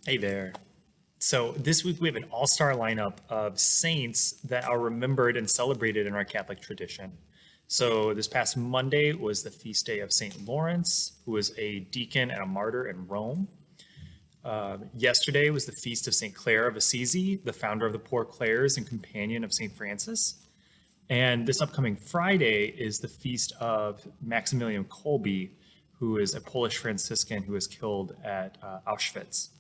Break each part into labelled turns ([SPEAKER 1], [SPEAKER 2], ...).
[SPEAKER 1] Hey there. So this week we have an all-star lineup of saints that are remembered and celebrated in our Catholic tradition. So this past Monday was the feast day of Saint Lawrence, who was a deacon and a martyr in Rome. Yesterday was the feast of Saint Clare of Assisi, the founder of the Poor Clares and companion of Saint Francis. And this upcoming Friday is the feast of Maximilian Kolbe, who is a Polish Franciscan who was killed at Auschwitz.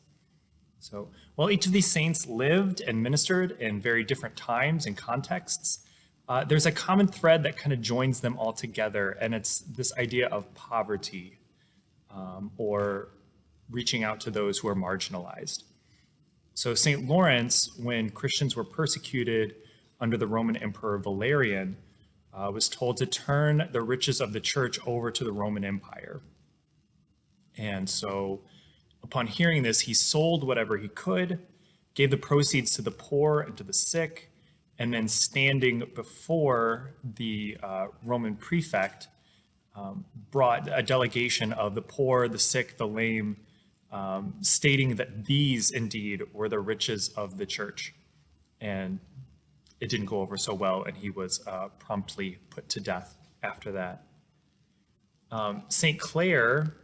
[SPEAKER 1] So while each of these saints lived and ministered in very different times and contexts, there's a common thread that kind of joins them all together, and it's this idea of poverty or reaching out to those who are marginalized. So St. Lawrence, when Christians were persecuted under the Roman Emperor Valerian, was told to turn the riches of the church over to the Roman Empire. And so upon hearing this, he sold whatever he could, gave the proceeds to the poor and to the sick, and then standing before the Roman prefect, brought a delegation of the poor, the sick, the lame, stating that these indeed were the riches of the church. And it didn't go over so well, and he was promptly put to death after that. St. Clare,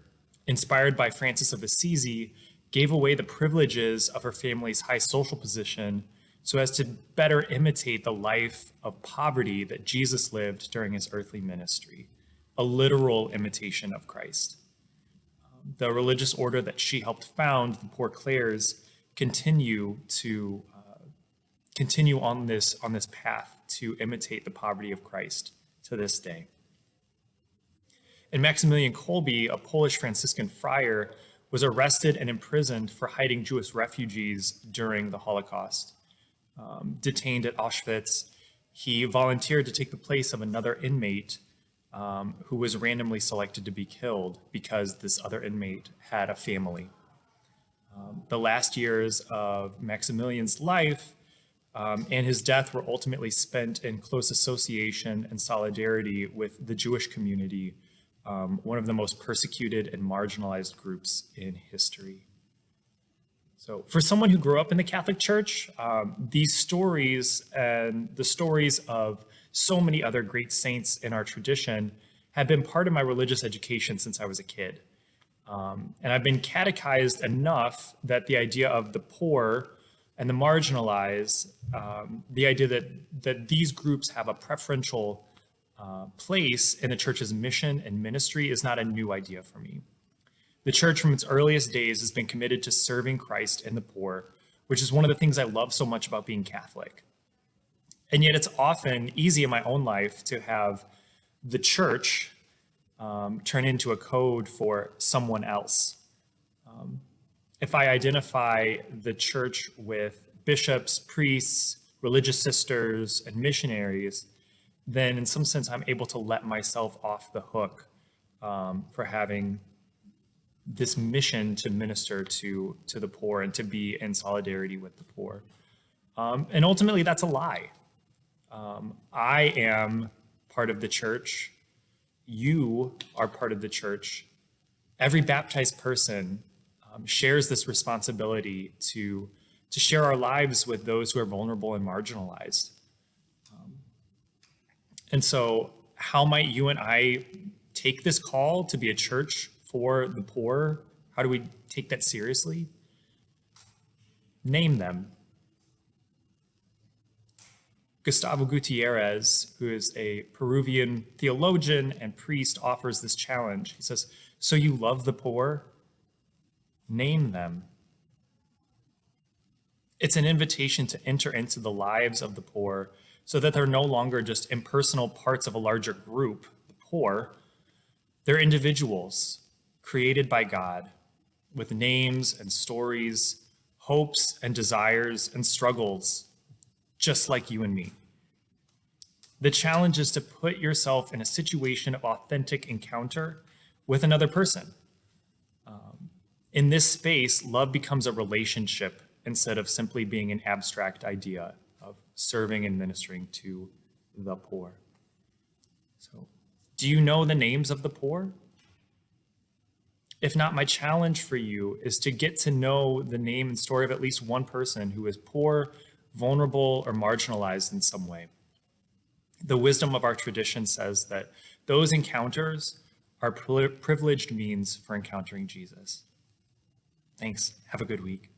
[SPEAKER 1] inspired by Francis of Assisi, gave away the privileges of her family's high social position so as to better imitate the life of poverty that Jesus lived during his earthly ministry, a literal imitation of Christ. The religious order that she helped found, the Poor Clares, continue on this path to imitate the poverty of Christ to this day. And Maximilian Kolbe, a Polish Franciscan friar, was arrested and imprisoned for hiding Jewish refugees during the Holocaust. Detained at Auschwitz, he volunteered to take the place of another inmate who was randomly selected to be killed because this other inmate had a family. The last years of Maximilian's life and his death were ultimately spent in close association and solidarity with the Jewish community, one of the most persecuted and marginalized groups in history. So for someone who grew up in the Catholic Church, these stories and the stories of so many other great saints in our tradition have been part of my religious education since I was a kid. And I've been catechized enough that the idea of the poor and the marginalized, the idea that these groups have a preferential place in the church's mission and ministry is not a new idea for me. The church from its earliest days has been committed to serving Christ and the poor, which is one of the things I love so much about being Catholic. And yet it's often easy in my own life to have the church turn into a code for someone else. If I identify the church with bishops, priests, religious sisters, and missionaries, then in some sense, I'm able to let myself off the hook for having this mission to minister to the poor and to be in solidarity with the poor. And ultimately, that's a lie. I am part of the church. You are part of the church. Every baptized person shares this responsibility to share our lives with those who are vulnerable and marginalized. And so how might you and I take this call to be a church for the poor? How do we take that seriously? Name them. Gustavo Gutierrez, who is a Peruvian theologian and priest, offers this challenge. He says, "So you love the poor? Name them." It's an invitation to enter into the lives of the poor so that they're no longer just impersonal parts of a larger group, the poor. They're individuals created by God with names and stories, hopes and desires and struggles, just like you and me. The challenge is to put yourself in a situation of authentic encounter with another person. In this space, love becomes a relationship instead of simply being an abstract idea of serving and ministering to the poor. So, do you know the names of the poor? If not, my challenge for you is to get to know the name and story of at least one person who is poor, vulnerable, or marginalized in some way. The wisdom of our tradition says that those encounters are privileged means for encountering Jesus. Thanks. Have a good week.